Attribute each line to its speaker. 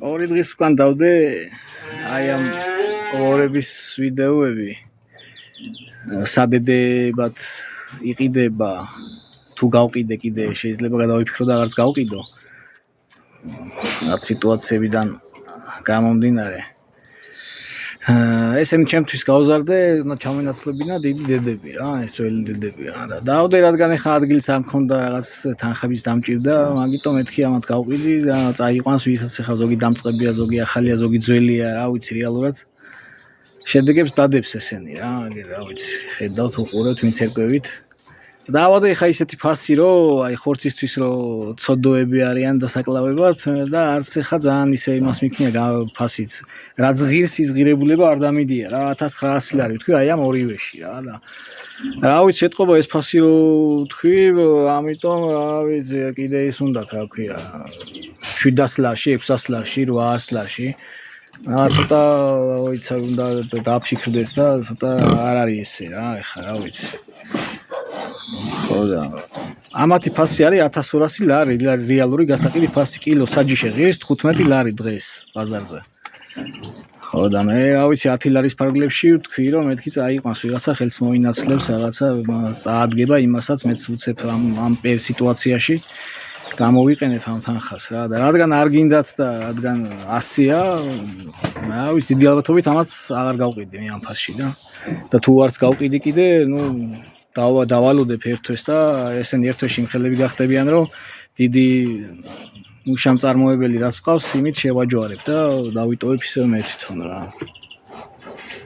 Speaker 1: ორი დღის უკან დავდე აი ამ ორების ვიდეოები სადედებად იყიდება თუ გავყიდე კიდე შეიძლება გადავიფიქრო და არც გავყიდო რაც სიტუაციებიდან გამომდინარე ესენი ჩემთვის გავზარდე უნდა ჩამენაცვლებინა დიდი დედები რა ეს ძველი დედები რა და დავდე რადგან ახლა ადგილს არ მქონდა რაღაც თანხების დამჭირდა მაგიტომ მეთქი ამათ გავყიდი და წაიყვანს ვისაც ახლა ზოგი დამწყებია ზოგი ახალია ზოგი ძველია რა ვიცი რეალურად შედეგებს დადებს ესენი რა რა ვიცი ხედავთ უყურებთ ვინც ერკვევით დავადე ხა ისეთი ფასი რომ აი ხორცისთვის რომ ცოდოები არიან დასაკლავებად და არც ხა ძალიან ისე იმას მიქნია ფასიც რაც ღირს ის ღირებულება არ დამიდია რა 1900 ლარი თქვი აი ამ ორივეში რა და რა ვიცი ეთყობა ეს ფასი რომ თქვი ამიტომ რა ვიცი კიდე ის უნდათ რა ქვია 700 ლარში 600 ლარში 800 ლარში რა ცოტა ვიცი უნდა დააფიქრდეთ და ცოტა არ არის ესე რა ეხა რა ვიცი ხოდა ამათი ფასი არის 1200 ლარი რეალური გასაყიდი ფასი კილო საჯიში ღირს 15 ლარი დღეს ბაზარზე ხოდა მე რა ვიცი 10 ლარის ფარგლებში ვთქვი რომ მეთქი წაიყვანს ვიღაცა ხელს მოინაცვლებს რაღაცა წაადგება იმასაც მეც უცებ ამ სიტუაციაში გამოვიყენებ ამ თანხას რა და რადგან არ გინდათ და რადგან 100-ია რა ვიცი დიდი ალბათობით ამას აღარ გავყიდი მე ამ ფასში და თუ არც გავყიდი კიდე ნუ დავალოდებ ერთვეს და ესენი ერთვეში იმხელები გახდებიან რომ დიდი უშამწარმოებელი რაც ყავს იმით შევაჯვარებ და დავიტოვებ ისე მე თვითონ რა